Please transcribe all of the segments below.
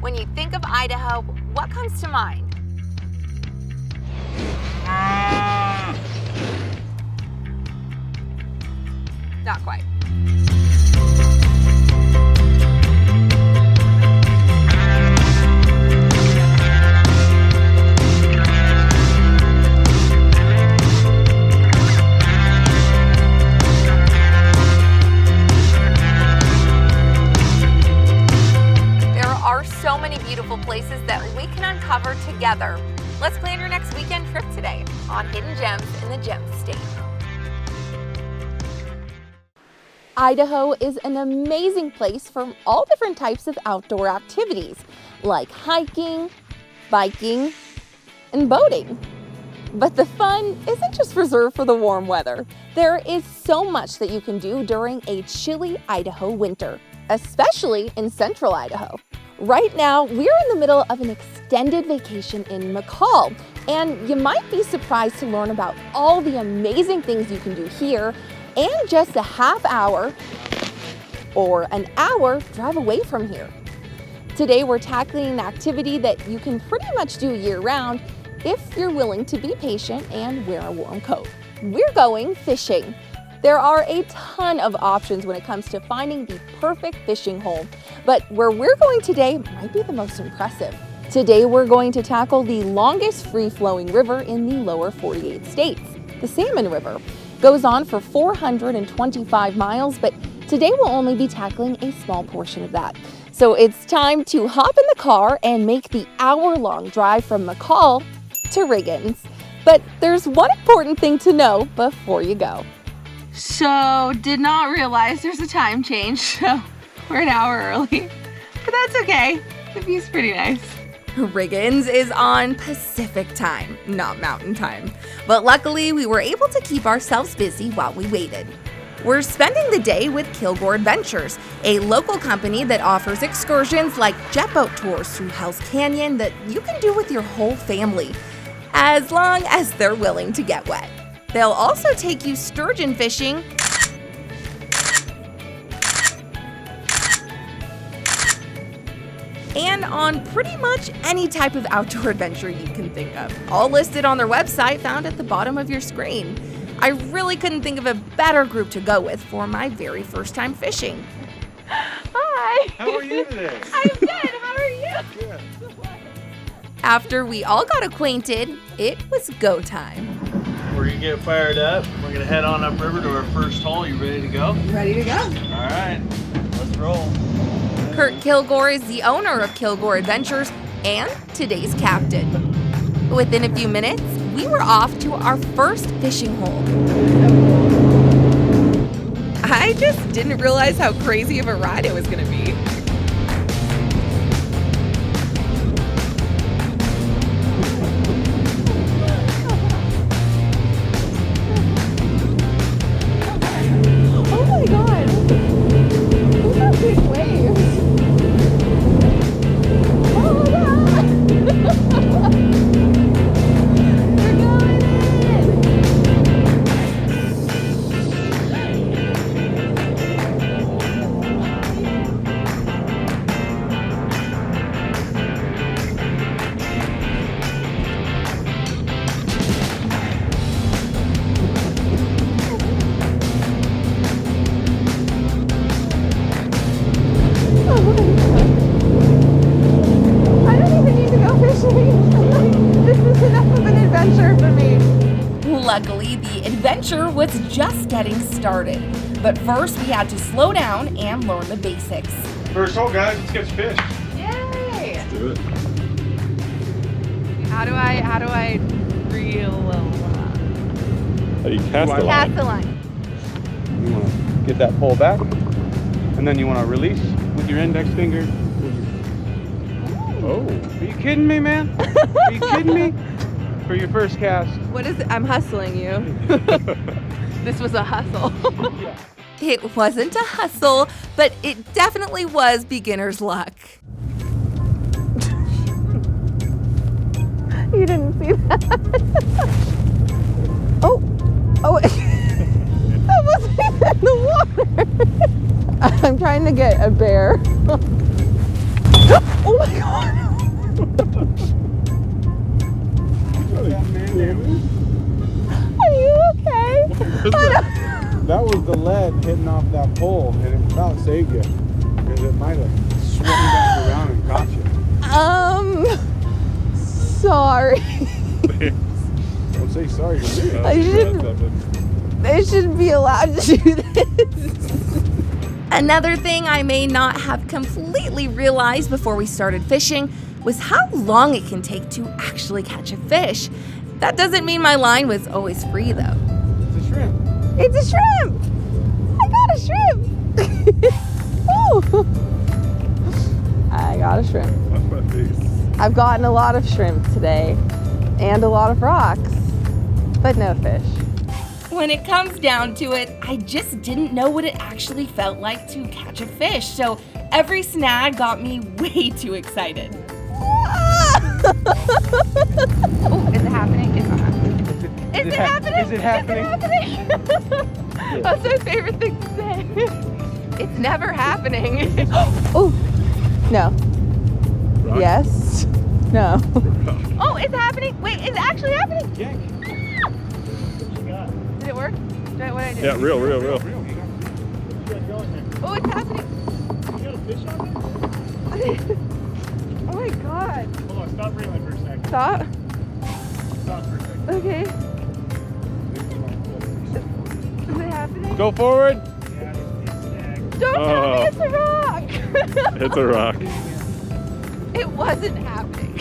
When you think of Idaho, what comes to mind? Not quite. So many beautiful places that we can uncover together. Let's plan your next weekend trip today on Hidden Gems in the Gem State. Idaho is an amazing place for all different types of outdoor activities like hiking, biking, and boating. But the fun isn't just reserved for the warm weather. There is so much that you can do during a chilly Idaho winter, especially in Central Idaho. Right now, we're in the middle of an extended vacation in McCall, and you might be surprised to learn about all the amazing things you can do here and just a half hour or an hour drive away from here. Today, we're tackling an activity that you can pretty much do year-round if you're willing to be patient and wear a warm coat. We're going fishing. There are a ton of options when it comes to finding the perfect fishing hole, but where we're going today might be the most impressive. Today we're going to tackle the longest free-flowing river in the lower 48 states. The Salmon River goes on for 425 miles, but today we'll only be tackling a small portion of that. So it's time to hop in the car and make the hour-long drive from McCall to Riggins. But there's one important thing to know before you go. So, did not realize there's a time change, so we're an hour early. But that's okay, the view's pretty nice. Riggins is on Pacific time, not Mountain time. But luckily, we were able to keep ourselves busy while we waited. We're spending the day with Kilgore Adventures, a local company that offers excursions like jet boat tours through Hell's Canyon that you can do with your whole family, as long as they're willing to get wet. They'll also take you sturgeon fishing and on pretty much any type of outdoor adventure you can think of. All listed on their website found at the bottom of your screen. I really couldn't think of a better group to go with for my very first time fishing. Hi! How are you today? I'm good, how are you? Good. After we all got acquainted, it was go time. We're gonna get fired up. We're gonna head on upriver to our first hole. You ready to go? Ready to go. All right, let's roll. Kurt Kilgore is the owner of Kilgore Adventures and today's captain. Within a few minutes, we were off to our first fishing hole. I just didn't realize how crazy of a ride it was gonna be. Luckily, the adventure was just getting started. But first, we had to slow down and learn the basics. First hole, guys. Let's catch fish. Yay! Let's do it. How do I reel? Oh, you cast the line. Cast the line. You want to get that pole back, and then you want to release with your index finger. Oh, are you kidding me, man? Are you kidding me? For your first cast. What is it? I'm hustling you. This was a hustle. Yeah. It wasn't a hustle, but it definitely was beginner's luck. You didn't see that. Oh, that wasn't even in the water. I'm trying to get a bear. Oh my god! Are you okay? That was the lead hitting off that pole, and it about saved you. Because it might have swung back around and caught you. Sorry. Don't say sorry to me. I shouldn't be allowed to do this. Another thing I may not have completely realized before we started fishing was how long it can take to actually catch a fish. That doesn't mean my line was always free, though. It's a shrimp. It's a shrimp! I got a shrimp! Ooh. I got a shrimp. Watch my face. I've gotten a lot of shrimp today and a lot of rocks, but no fish. When it comes down to it, I just didn't know what it actually felt like to catch a fish, so every snag got me way too excited. Oh, is it happening? It's not happening. Is it happening? Is it happening? That's my favorite thing to say. It's never happening. Oh, no. Rock? Yes. No. Oh, it's happening. Wait, it's actually happening. Yank. Did it work? What did I do? Yeah, real. Oh, it's happening. You got a fish on there? Oh my god. Hold on, stop reeling for a second. Stop. Stop for a second. Okay. Is it happening? Go forward. Yeah, it's snagged. Don't tell me it's a rock. It's a rock. It wasn't happening.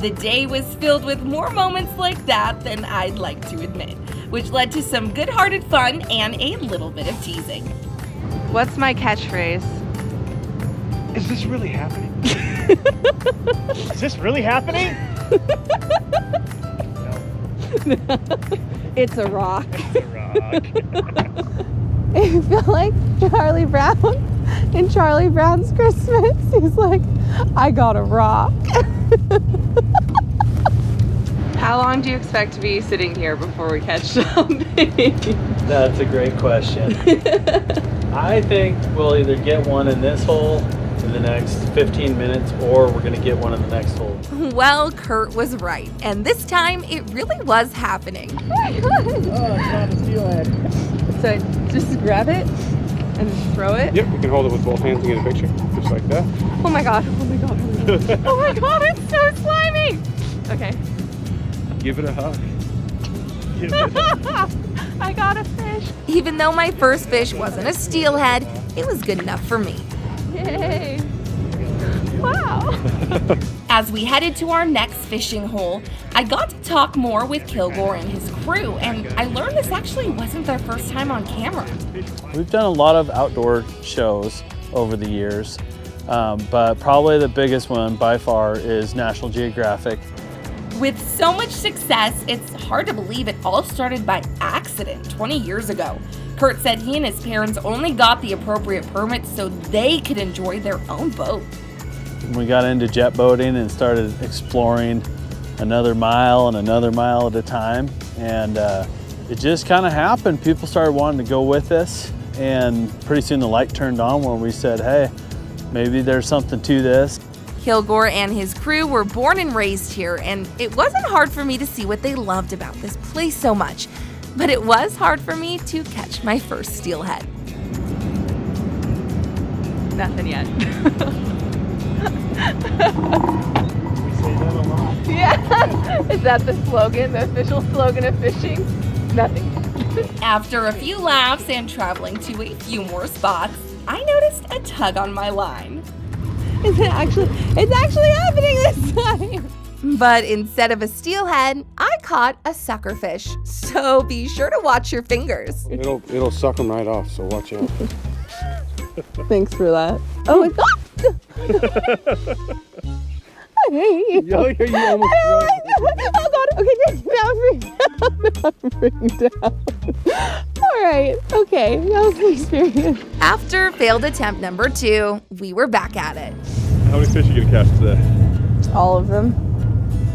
The day was filled with more moments like that than I'd like to admit, which led to some good-hearted fun and a little bit of teasing. What's my catchphrase? Is this really happening? Is this really happening? No. It's a rock. It's a rock. I feel like Charlie Brown in Charlie Brown's Christmas. He's like, I got a rock. How long do you expect to be sitting here before we catch something? That's a great question. I think we'll either get one in this hole in the next 15 minutes or we're going to get one in the next hole. Well, Kurt was right. And this time, it really was happening. Oh, it's not a steelhead. So just grab it and just throw it? Yep, you can hold it with both hands and get a picture, just like that. Oh my god, oh my god, oh my god. Oh my god, it's so slimy! Okay. Give it a hug. I got a fish. Even though my first fish wasn't a steelhead, it was good enough for me. Yay! Wow! As we headed to our next fishing hole, I got to talk more with Kilgore and his crew, and I learned this actually wasn't their first time on camera. We've done a lot of outdoor shows over the years, but probably the biggest one by far is National Geographic. With so much success, it's hard to believe it all started by accident 20 years ago. Kurt said he and his parents only got the appropriate permits so they could enjoy their own boat. We got into jet boating and started exploring another mile and another mile at a time, and it just kind of happened. People started wanting to go with us, and pretty soon the light turned on where we said, hey, maybe there's something to this. Kilgore and his crew were born and raised here, and it wasn't hard for me to see what they loved about this place so much. But it was hard for me to catch my first steelhead. Nothing yet. We say that a lot. Yeah, is that the slogan, the official slogan of fishing? Nothing. After a few laughs and traveling to a few more spots, I noticed a tug on my line. It's actually happening this time. But instead of a steelhead, I caught a suckerfish. So be sure to watch your fingers. It'll suck them right off, so watch out. Thanks for that. Oh my god! I hate you. You almost Oh god, okay, now I'm freaking down. Alright, okay, that was the experience. After failed attempt number 2, we were back at it. How many fish are you gonna catch today? All of them.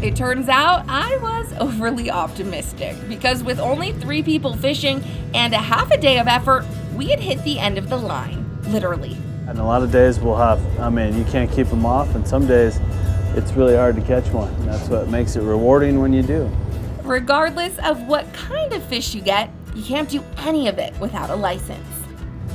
It turns out I was overly optimistic because with only 3 people fishing and a half a day of effort, we had hit the end of the line, literally. And a lot of days we'll have, you can't keep them off, and some days it's really hard to catch one. That's what makes it rewarding when you do. Regardless of what kind of fish you get, you can't do any of it without a license.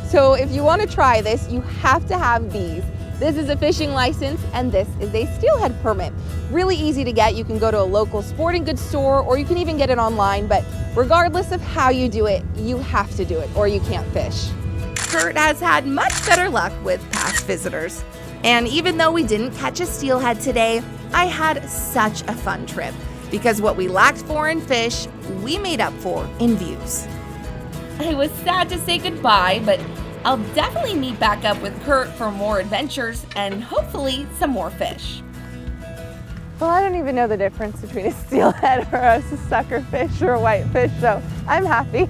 So if you want to try this, you have to have these. This is a fishing license and this is a steelhead permit. Really easy to get. You can go to a local sporting goods store or you can even get it online, but regardless of how you do it, you have to do it or you can't fish. Kurt has had much better luck with past visitors. And even though we didn't catch a steelhead today, I had such a fun trip because what we lacked for in fish, we made up for in views. I was sad to say goodbye, but I'll definitely meet back up with Kurt for more adventures and hopefully some more fish. Well, I don't even know the difference between a steelhead or a sucker fish or a whitefish, so I'm happy.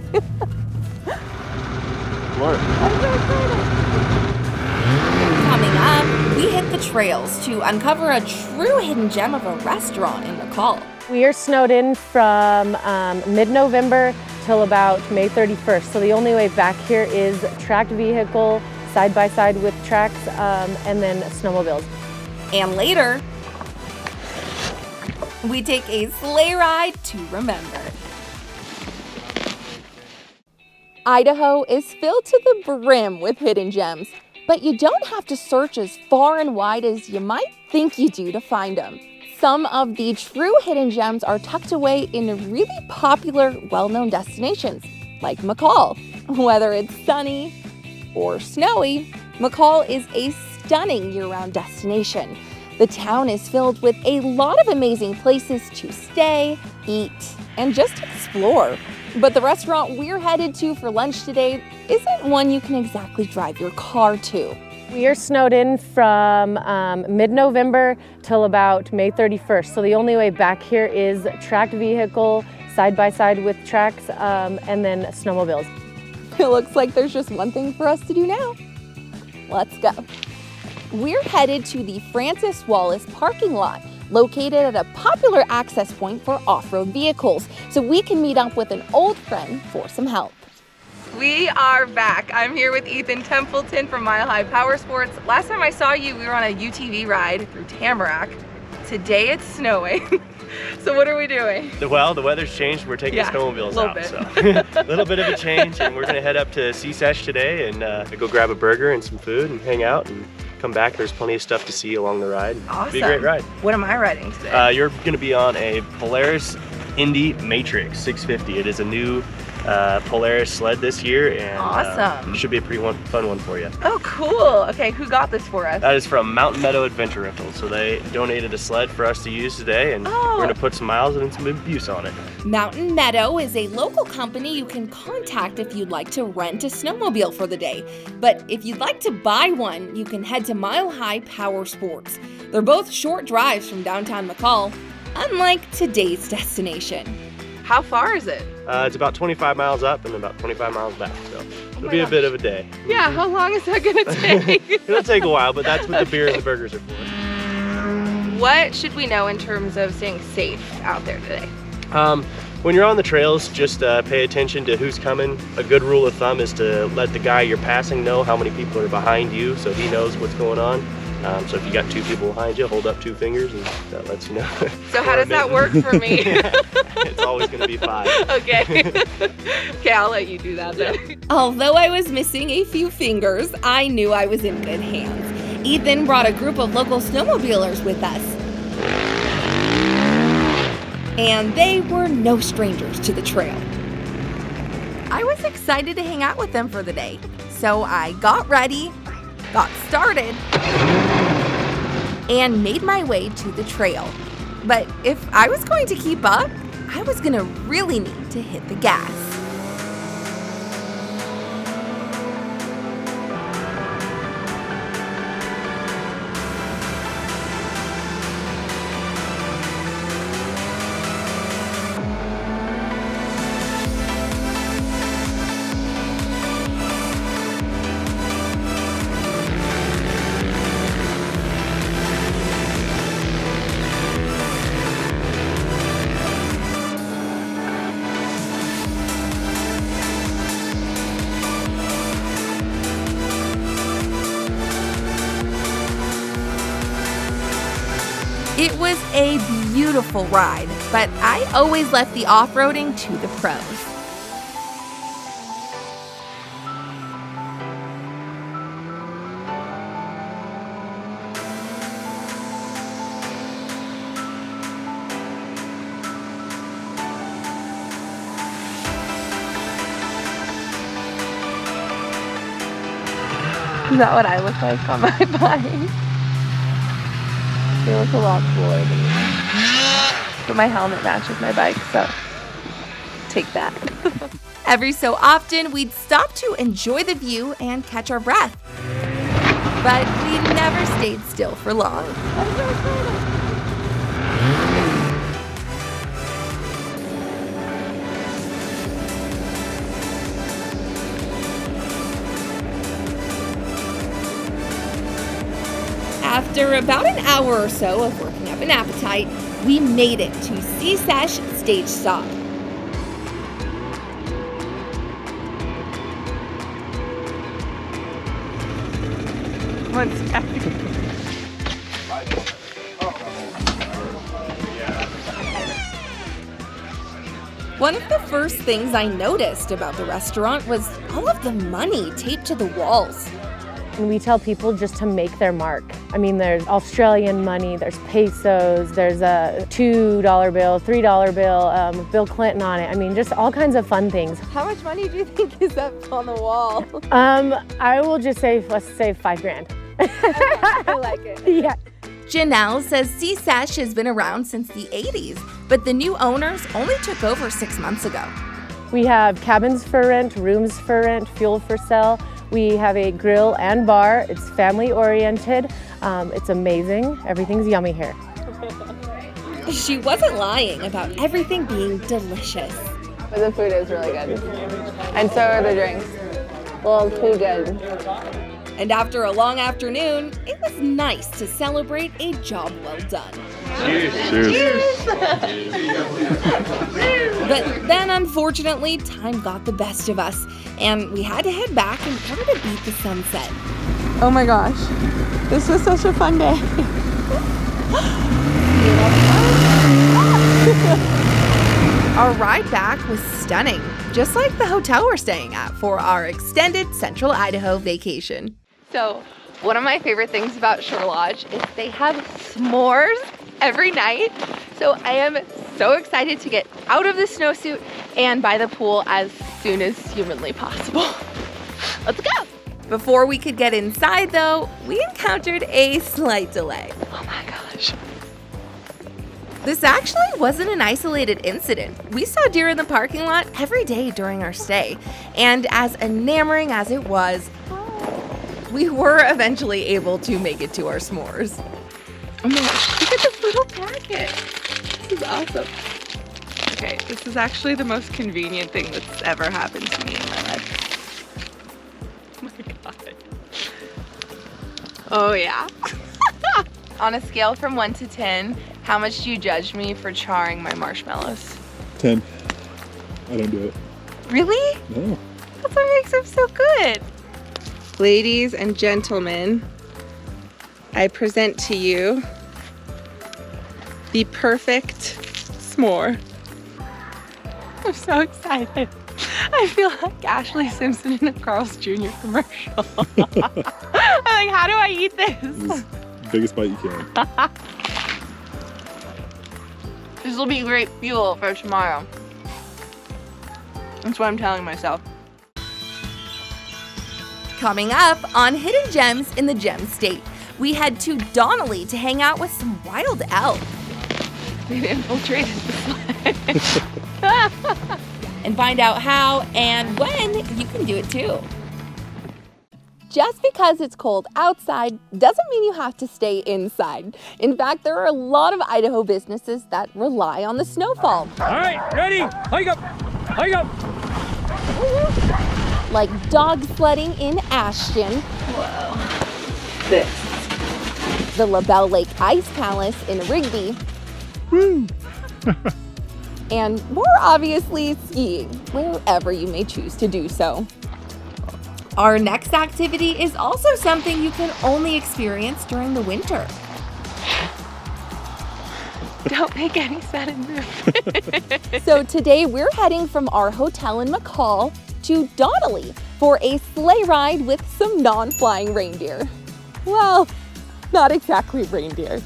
Lord. I'm so excited. Coming up, we hit the trails to uncover a true hidden gem of a restaurant in McCall. We are snowed in from mid-November till about May 31st. So the only way back here is tracked vehicle, side-by-side with tracks, and then snowmobiles. And later, we take a sleigh ride to remember. Idaho is filled to the brim with hidden gems, but you don't have to search as far and wide as you might think you do to find them. Some of the true hidden gems are tucked away in really popular, well-known destinations, like McCall. Whether it's sunny or snowy, McCall is a stunning year-round destination. The town is filled with a lot of amazing places to stay, eat, and just explore. But the restaurant we're headed to for lunch today isn't one you can exactly drive your car to. We are snowed in from mid-November till about May 31st. So the only way back here is tracked vehicle, side-by-side with tracks, and then snowmobiles. It looks like there's just one thing for us to do now. Let's go. We're headed to the Francis Wallace parking lot, located at a popular access point for off-road vehicles, so we can meet up with an old friend for some help. We are back. I'm here with Ethan Templeton from Mile High Power Sports. Last time I saw you, we were on a UTV ride through Tamarack. Today it's snowing. So what are we doing? Well, the weather's changed. We're taking the snowmobiles out. Bit. So a little bit of a change, and we're gonna head up to C-Sesh today and go grab a burger and some food and hang out and come back. There's plenty of stuff to see along the ride. Awesome. It'll be a great ride. What am I riding today? You're gonna be on a Polaris Indy Matrix 650. It is a new Polaris sled this year, and awesome. It should be a pretty fun one for you. Oh, cool. Okay, who got this for us? That is from Mountain Meadow Adventure Rentals. So they donated a sled for us to use today, and we're gonna put some miles and some abuse on it. Mountain Meadow is a local company you can contact if you'd like to rent a snowmobile for the day. But if you'd like to buy one, you can head to Mile High Power Sports. They're both short drives from downtown McCall, unlike today's destination. How far is it? It's about 25 miles up and about 25 miles back, so it'll be a bit of a day. Yeah, how long is that gonna take? It'll take a while, but that's what the beer and the burgers are for. What should we know in terms of staying safe out there today? When you're on the trails, just pay attention to who's coming. A good rule of thumb is to let the guy you're passing know how many people are behind you so he knows what's going on. So if you got 2 people behind you, hold up 2 fingers and that lets you know. So how does that work for me? It's always gonna be 5. Okay. Okay, I'll let you do that then. Although I was missing a few fingers, I knew I was in good hands. Ethan brought a group of local snowmobilers with us. And they were no strangers to the trail. I was excited to hang out with them for the day. So I got ready, got started, and made my way to the trail. But if I was going to keep up, I was gonna really need to hit the gas. It was a beautiful ride, but I always left the off-roading to the pros. Is that what I look like on my bike? You look a lot cooler than me. But my helmet matches my bike, so take that. Every so often, we'd stop to enjoy the view and catch our breath. But we never stayed still for long. After about an hour or so of working up an appetite, we made it to Sea-Sesh Stage Stop. One second. One of the first things I noticed about the restaurant was all of the money taped to the walls. And we tell people just to make their mark. I mean, there's Australian money, there's pesos, there's a $2 bill, $3 bill, Bill Clinton on it. I mean, just all kinds of fun things. How much money do you think is up on the wall? I will just say, let's say $5,000. I like it. Yeah. Janelle says Sea-Sesh has been around since the 80s, but the new owners only took over 6 months ago. We have cabins for rent, rooms for rent, fuel for sale. We have a grill and bar. It's family oriented. It's amazing. Everything's yummy here. She wasn't lying about everything being delicious. But the food is really good. And so are the drinks. Well, too good. And after a long afternoon, it was nice to celebrate a job well done. Cheers. But then, unfortunately, time got the best of us, and we had to head back in order to beat the sunset. Oh my gosh. This was such a fun day. Our ride back was stunning, just like the hotel we're staying at for our extended Central Idaho vacation. So, one of my favorite things about Shore Lodge is they have s'mores every night. So I am so excited to get out of the snowsuit and by the pool as soon as humanly possible. Let's go! Before we could get inside, though, we encountered a slight delay. Oh my gosh. This actually wasn't an isolated incident. We saw deer in the parking lot every day during our stay, and as enamoring as it was, we were eventually able to make it to our s'mores. Oh my gosh, look at this little packet. This is awesome. Okay, this is actually the most convenient thing that's ever happened to me in my life. Oh my god. Oh yeah. On a scale from 1 to 10, how much do you judge me for charring my marshmallows? 10. I don't do it. Really? No. That's what makes them so good. Ladies and gentlemen, I present to you the perfect s'more. I'm so excited. I feel like Ashley Simpson in a Carl's Jr. commercial. I'm like, how do I eat this? Biggest bite you can. This will be great fuel for tomorrow. That's what I'm telling myself. Coming up on Hidden Gems in the Gem State, we head to Donnelly to hang out with some wild elk. They've infiltrated the sled. And find out how and when you can do it too. Just because it's cold outside doesn't mean you have to stay inside. In fact, there are a lot of Idaho businesses that rely on the snowfall. All right, ready? Hike up, hike up. Like dog sledding in Ashton. Whoa. This. The LaBelle Lake Ice Palace in Rigby. Woo! And more obviously, skiing, wherever you may choose to do so. Our next activity is also something you can only experience during the winter. Don't make any sudden moves. So today we're heading from our hotel in McCall to Donnelly for a sleigh ride with some non-flying reindeer. Well, not exactly reindeer.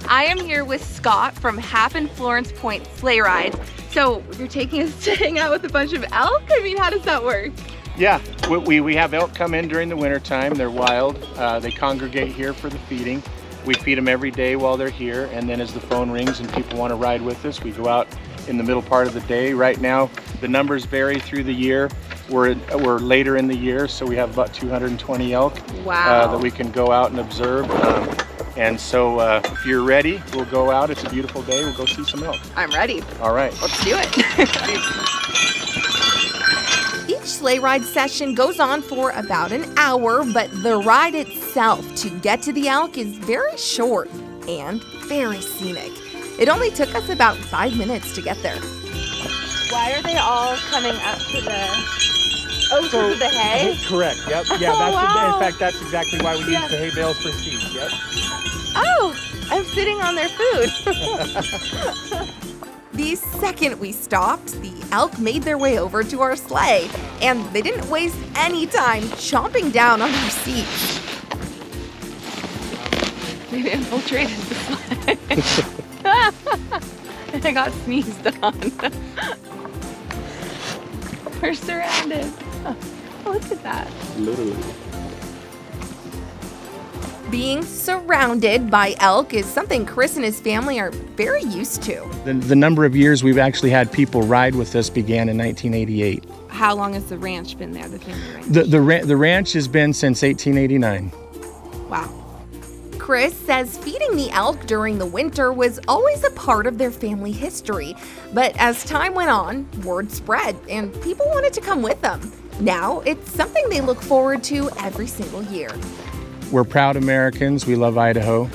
I am here with Scott from Happen Florence Point Sleigh Rides. So you're taking us to hang out with a bunch of elk? I mean, how does that work? Yeah, we have elk come in during the winter time. They're wild. They congregate here for the feeding. We feed them every day while they're here, and then as the phone rings and people want to ride with us, we go out in the middle part of the day. Right now, the numbers vary through the year. We're later in the year, so we have about 220 elk that we can go out and observe. And so if you're ready, we'll go out. It's a beautiful day. We'll go see some elk. I'm ready. All right. Let's do it. Each sleigh ride session goes on for about an hour, but the ride itself to get to the elk is very short and very scenic. It only took us about 5 minutes to get there. Why are they all coming up to the hay? Correct. Yep. Yeah. Oh, That's wow. in fact that's exactly why we use the hay bales for seed. Yep. Oh, I'm sitting on their food. The second we stopped, the elk made their way over to our sleigh, and they didn't waste any time chomping down on our seats. They've infiltrated the sleigh. I got sneezed on. We're surrounded. Oh, look at that. Literally. Being surrounded by elk is something Chris and his family are very used to. The number of years we've actually had people ride with us began in 1988. How long has the ranch been there, the family ranch? The ranch has been since 1889. Wow. Chris says feeding the elk during the winter was always a part of their family history. But as time went on, word spread and people wanted to come with them. Now it's something they look forward to every single year. We're proud Americans. We love Idaho.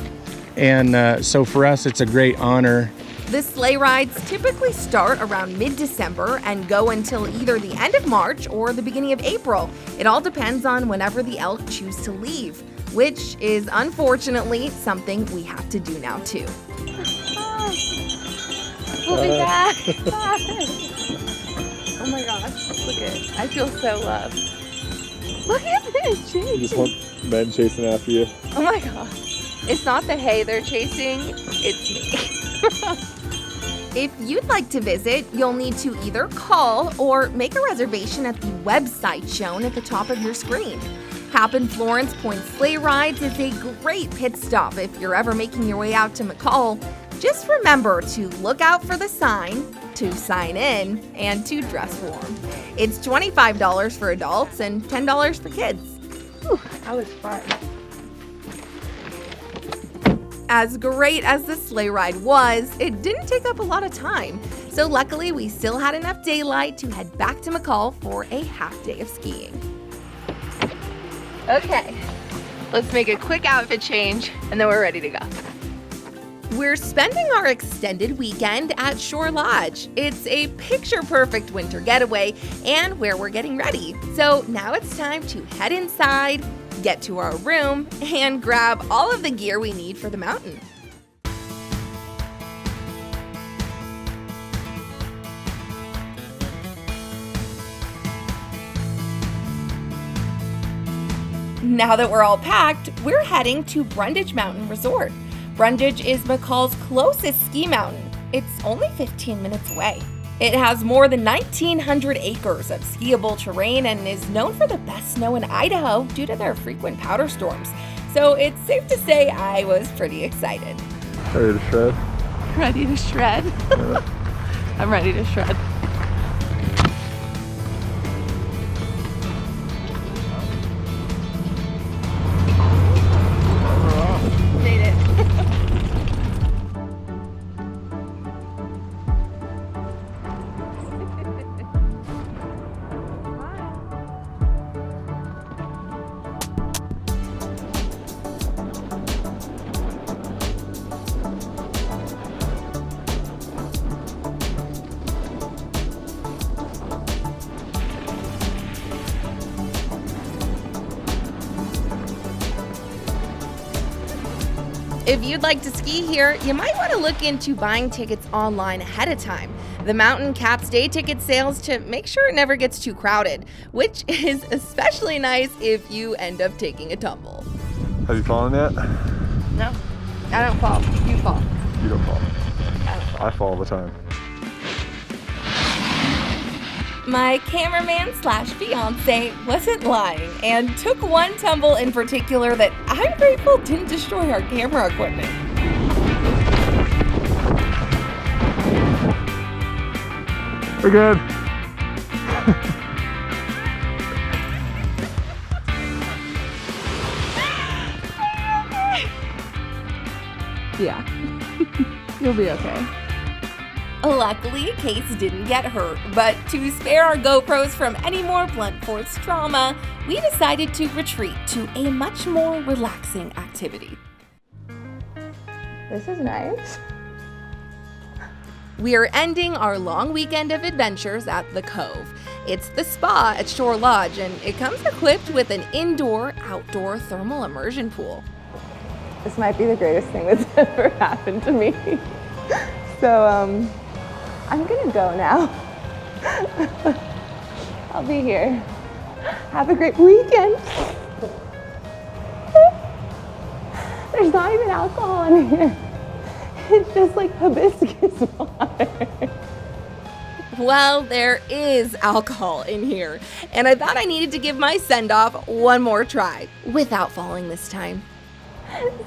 And so for us, it's a great honor. The sleigh rides typically start around mid-December and go until either the end of March or the beginning of April. It all depends on whenever the elk choose to leave, which is unfortunately something we have to do now too. We'll be back. Oh my gosh, look at it. I feel so loved. Look at this, You just want men chasing after you. Oh my gosh. It's not the hay they're chasing, it's me. If you'd like to visit, you'll need to either call or make a reservation at the website shown at the top of your screen. Happen Florence Point Sleigh Rides is a great pit stop if you're ever making your way out to McCall. Just remember to look out for the sign, to sign in, and to dress warm. It's $25 for adults and $10 for kids. Whew, that was fun. As great as the sleigh ride was, it didn't take up a lot of time. So luckily, we still had enough daylight to head back to McCall for a half day of skiing. Okay, let's make a quick outfit change and then we're ready to go. We're spending our extended weekend at Shore Lodge. It's a picture-perfect winter getaway and where we're getting ready. So now it's time to head inside, get to our room, and grab all of the gear we need for the mountain. Now that we're all packed, we're heading to Brundage Mountain Resort. Brundage is McCall's closest ski mountain. It's only 15 minutes away. It has more than 1,900 acres of skiable terrain and is known for the best snow in Idaho due to their frequent powder storms. So it's safe to say I was pretty excited. Ready to shred? Ready to shred? I'm ready to shred. Made it. If you'd like to ski here, you might want to look into buying tickets online ahead of time. The mountain caps day ticket sales to make sure it never gets too crowded, which is especially nice if you end up taking a tumble. Have you fallen yet? No, I don't fall. You fall. You don't fall. I don't fall. I fall all the time. My cameraman slash fiance wasn't lying and took one tumble in particular that I'm grateful didn't destroy our camera equipment. We're good. Yeah, you'll be okay. Luckily, Case didn't get hurt, but to spare our GoPros from any more blunt force trauma, we decided to retreat to a much more relaxing activity. This is nice. We are ending our long weekend of adventures at The Cove. It's the spa at Shore Lodge, and it comes equipped with an indoor-outdoor thermal immersion pool. This might be the greatest thing that's ever happened to me. So, I'm gonna go now. I'll be here. Have a great weekend. There's not even alcohol in here. It's just like hibiscus water. Well, there is alcohol in here, and I thought I needed to give my send-off one more try, without falling this time.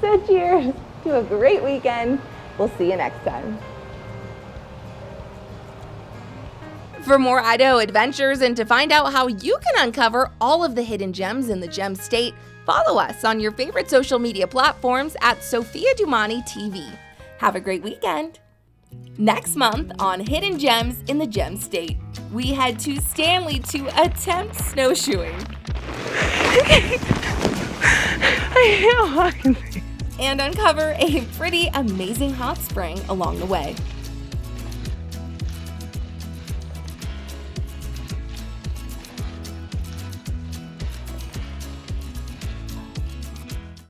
So cheers to a great weekend. We'll see you next time. For more Idaho adventures and to find out how you can uncover all of the hidden gems in the Gem State, follow us on your favorite social media platforms at Sophia Dumani TV. Have a great weekend. Next month on Hidden Gems in the Gem State, we head to Stanley to attempt snowshoeing. And uncover a pretty amazing hot spring along the way.